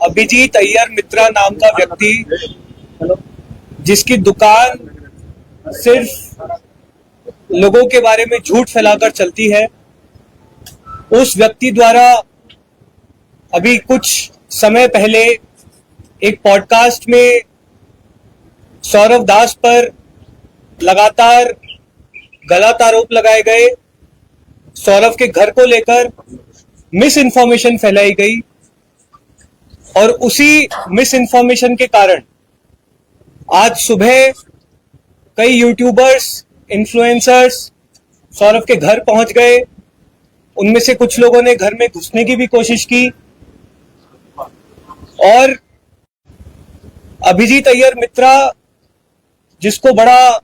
अभिजीत अय्यर मित्रा नाम का व्यक्ति, जिसकी दुकान सिर्फ लोगों के बारे में झूठ फैलाकर चलती है, उस व्यक्ति द्वारा अभी कुछ समय पहले एक पॉडकास्ट में सौरव दास पर लगातार गलत आरोप लगाए गए, सौरव के घर को लेकर मिस इन्फॉर्मेशन फैलाई गई और उसी मिस इन्फॉर्मेशन के कारण आज सुबह कई यूट्यूबर्स, इन्फ्लुएंसर्स सौरव के घर पहुंच गए। उनमें से कुछ लोगों ने घर में घुसने की भी कोशिश की और अभिजीत अय्यर मित्रा, जिसको बड़ा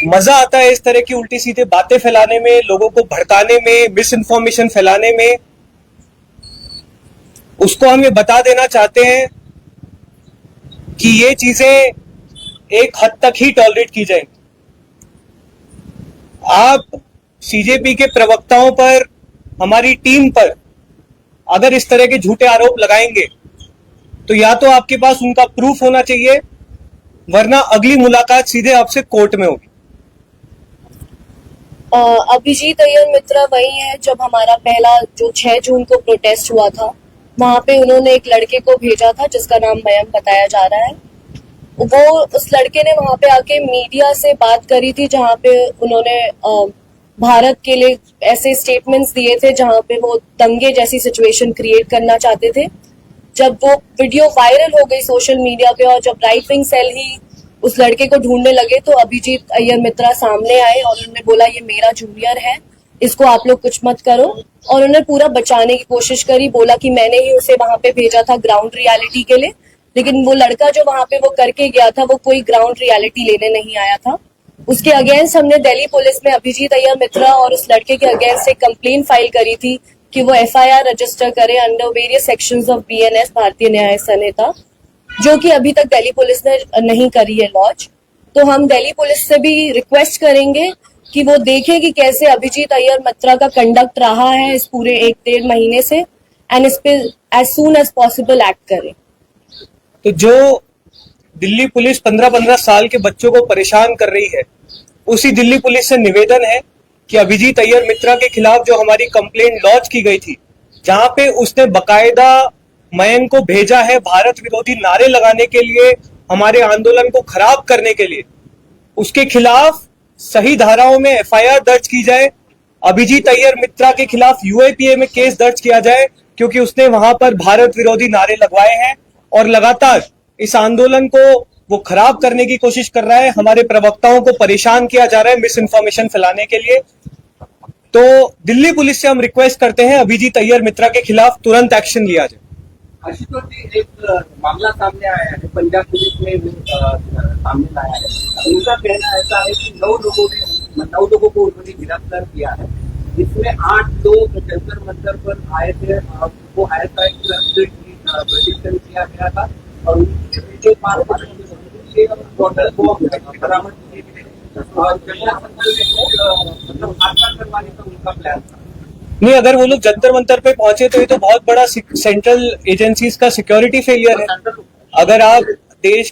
मजा आता है इस तरह की उल्टी सीधे बातें फैलाने में, लोगों को भड़काने में, मिस इन्फॉर्मेशन फैलाने में, उसको हम ये बता देना चाहते हैं कि ये चीजें एक हद तक ही टॉलरेट की जाएंगी। आप सीजेपी के प्रवक्ताओं पर, हमारी टीम पर अगर इस तरह के झूठे आरोप लगाएंगे तो या तो आपके पास उनका प्रूफ होना चाहिए, वरना अगली मुलाकात सीधे आपसे कोर्ट में होगी। अभिजीत अय्यर मित्रा वही है जब हमारा पहला जो 6 जून को प्रोटेस्ट हुआ था, वहां पे उन्होंने एक लड़के को भेजा था जिसका नाम मयंक बताया जा रहा है। वो उस लड़के ने वहां पे आके मीडिया से बात करी थी, जहां पे उन्होंने भारत के लिए ऐसे स्टेटमेंट्स दिए थे जहां पे वो दंगे जैसी सिचुएशन क्रिएट करना चाहते थे। जब वो वीडियो वायरल हो गई सोशल मीडिया पे और जब राइट विंग सेल ही उस लड़के को ढूंढने लगे तो अभिजीत अय्यर मित्रा सामने आए और उन्होंने बोला ये मेरा जूनियर है, इसको आप लोग कुछ मत करो। और उन्होंने पूरा बचाने की कोशिश करी, बोला कि मैंने ही उसे वहां पे भेजा था ग्राउंड रियलिटी के लिए, लेकिन वो लड़का जो वहां पे वो करके गया था वो कोई ग्राउंड रियलिटी लेने नहीं आया था। उसके अगेंस्ट हमने दिल्ली पुलिस में अभिजीत अय्यर मित्रा और उस लड़के के अगेंस्ट एक कंप्लेन फाइल करी थी कि वो एफआईआर रजिस्टर करे under various sections of BNS, भारतीय न्याय संहिता, जो कि अभी तक दिल्ली पुलिस ने नहीं करी है लॉन्च। तो हम दिल्ली पुलिस से भी रिक्वेस्ट करेंगे कि वो देखें कि कैसे अभिजीत अय्यर मित्रा का कंडक्ट रहा है इस पूरे 1-1.5 महीने से, एंड इस पे as soon as possible act करें। तो जो दिल्ली पुलिस 15-15 साल के बच्चों को परेशान कर रही है, उसी दिल्ली पुलिस से निवेदन है कि अभिजीत अय्यर मित्रा के खिलाफ जो हमारी कंप्लेंट लॉन्च की गई थी, जहां पे उसने बकायदा मयंक को भेजा है भारत विरोधी नारे लगाने के लिए, हमारे आंदोलन को खराब करने के लिए, उसके खिलाफ सही धाराओं में एफआईआर दर्ज की जाए। अभिजीत अय्यर मित्रा के खिलाफ यूएपीए में केस दर्ज किया जाए, क्योंकि उसने वहां पर भारत विरोधी नारे लगवाए हैं और लगातार इस आंदोलन को वो खराब करने की कोशिश कर रहा है। हमारे प्रवक्ताओं को परेशान किया जा रहा है मिस इन्फॉर्मेशन फैलाने के लिए। तो दिल्ली पुलिस से हम रिक्वेस्ट करते हैं अभिजीत अय्यर मित्रा के खिलाफ तुरंत एक्शन लिया जाए। आशुतोष जी, एक मामला सामने आया है, पंजाब पुलिस ने सामने लाया है। उनका कहना ऐसा है कि 9 लोगों को उन्होंने गिरफ्तार किया है, जिसमें 8 लोग जंतर मंतर पर आए थे। वो आया था, प्रशिक्षण किया गया था और जो 5 टोटल बरामद किए गए और मतलब हादसा करवाने का उनका प्लान था। नहीं, अगर वो लोग जंतर मंतर पे पहुंचे तो ये तो बहुत बड़ा सेंट्रल एजेंसीज का सिक्योरिटी फेलियर है। अगर आप देश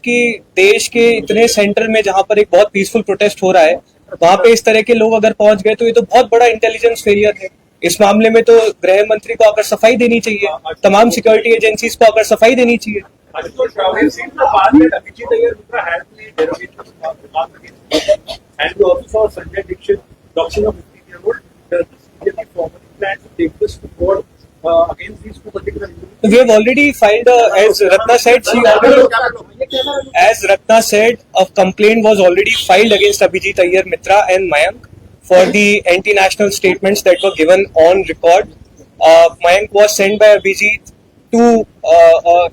के इतने सेंटर में जहां पर एक बहुत पीसफुल प्रोटेस्ट हो रहा है, वहां पे इस तरह के लोग अगर पहुंच गए तो ये तो बहुत बड़ा इंटेलिजेंस फेलियर है। इस मामले में तो गृह मंत्री को आकर सफाई देनी चाहिए, तमाम सिक्योरिटी एजेंसीज को आकर सफाई देनी चाहिए। We have already filed, as Ratna said, a complaint was already filed against Abhijit Ayyar Mitra and Mayank for the anti-national statements that were given on record. Mayank was sent by Abhijit to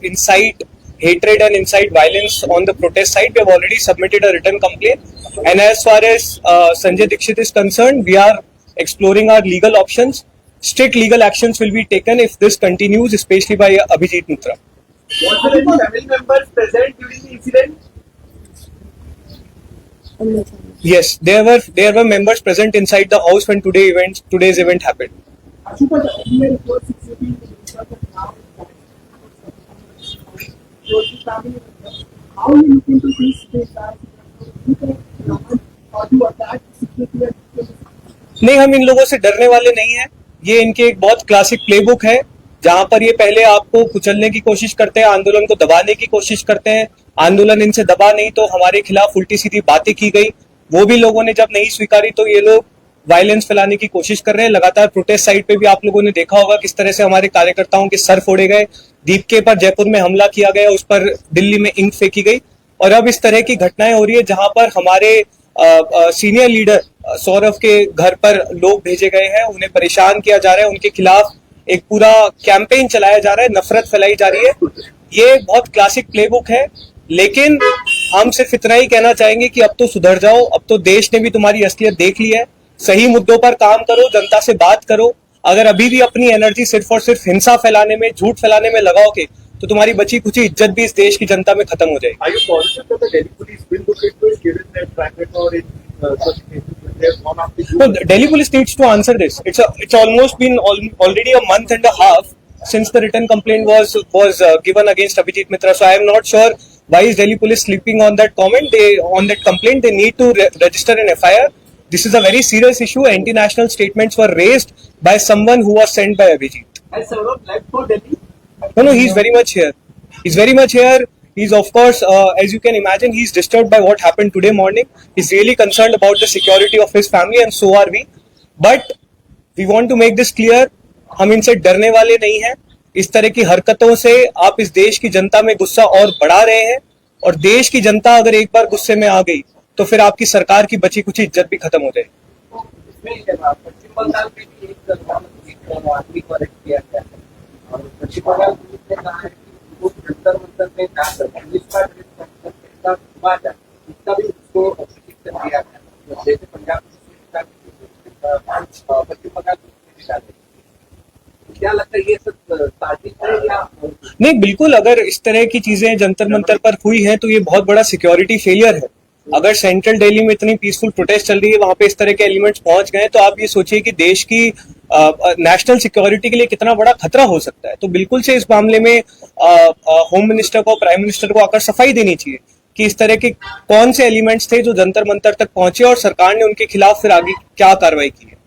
incite hatred and incite violence on the protest side. We have already submitted a written complaint, and as far as Sanjay Dixit is concerned, we are exploring our legal options. Strict legal actions will be taken if this continues, especially by Abhijit Mitra. Was there any family members present during the incident? Yes, there were members present inside the house when today's event happened. नहीं, हम इन लोगों से डरने वाले नहीं हैं। ये इनके एक बहुत क्लासिक प्लेबुक है, जहां पर ये पहले आपको कुचलने की कोशिश करते हैं, आंदोलन को दबाने की कोशिश करते हैं। आंदोलन इनसे दबा नहीं तो हमारे खिलाफ उल्टी सीधी बातें की गई, वो भी लोगों ने जब नहीं स्वीकारी तो ये लोग वायलेंस फैलाने की कोशिश कर रहे हैं। लगातार प्रोटेस्ट साइट पे भी आप लोगों ने देखा होगा किस तरह से हमारे कार्यकर्ताओं के सर फोड़े गए, दीपके पर जयपुर में हमला किया गया, उस पर दिल्ली में इंक फेंकी गई, और अब इस तरह की घटनाएं हो रही है जहां पर हमारे सीनियर लीडर सौरभ के घर पर लोग भेजे गए हैं, उन्हें परेशान किया जा रहा है, उनके खिलाफ एक पूरा कैंपेन चलाया जा रहा है, नफरत फैलाई जा रही है। ये बहुत क्लासिक प्लेबुक है, लेकिन हम सिर्फ इतना ही कहना चाहेंगे कि अब तो सुधर जाओ, अब तो देश ने भी तुम्हारी असलियत देख ली है। सही मुद्दों पर काम करो, जनता से बात करो। अगर अभी भी अपनी एनर्जी सिर्फ और सिर्फ हिंसा फैलाने में, झूठ फैलाने में लगाओगे तो तुम्हारी बची कुची इज्जत भी इस देश की जनता में खत्म हो जाएगी। Are you positive that the Delhi police will look into it, given their track record in such cases when they have gone after you? No, the Delhi police needs to answer this. It's almost been already a month and a half since the written complaint was given against Abhijit Mitra. So I am not sure why is Delhi police sleeping on that comment. On that complaint they need to register an FIR. This is a very serious issue. Anti-national statements were raised by someone who was sent by Abhijit. Has Saurabh left for Delhi? No, he's very much here. He's very much here. He's of course, as you can imagine, he's disturbed by what happened today morning. He's really concerned about the security of his family, and so are we. But we want to make this clear. हम इनसे डरने वाले नहीं हैं। इस तरह की हरकतों से आप इस देश की जनता में गुस्सा और बढ़ा रहे हैं, और देश की जनता अगर एक बार गुस्से में आ गई तो फिर आपकी सरकार की बची कुछ इज्जत भी खत्म हो जाएगी। इसमें पश्चिम बंगाल में भी एक आदमी को अरेस्ट किया गया है, और पश्चिम बंगाल पुलिस ने कहा है कि वो जंतर मंतर में जाकर पुलिस का इसका भी उसको ऑपोजिट कर दिया गया, जैसे पंजाब पुलिस ने पश्चिम बंगाल पुलिस ने डाले। क्या लगता है ये सब साजिश है या नहीं? बिल्कुल, अगर इस तरह की चीजें जंतर मंतर पर हुई हैं तो ये बहुत बड़ा सिक्योरिटी फेलियर है। अगर सेंट्रल दिल्ली में इतनी पीसफुल प्रोटेस्ट चल रही है, वहां पे इस तरह के एलिमेंट्स पहुंच गए, तो आप ये सोचिए कि देश की नेशनल सिक्योरिटी के लिए कितना बड़ा खतरा हो सकता है। तो बिल्कुल से इस मामले में होम मिनिस्टर को, प्राइम मिनिस्टर को आकर सफाई देनी चाहिए कि इस तरह के कौन से एलिमेंट्स थे जो जंतर मंतर तक पहुंचे और सरकार ने उनके खिलाफ फिर आगे क्या कार्रवाई की है।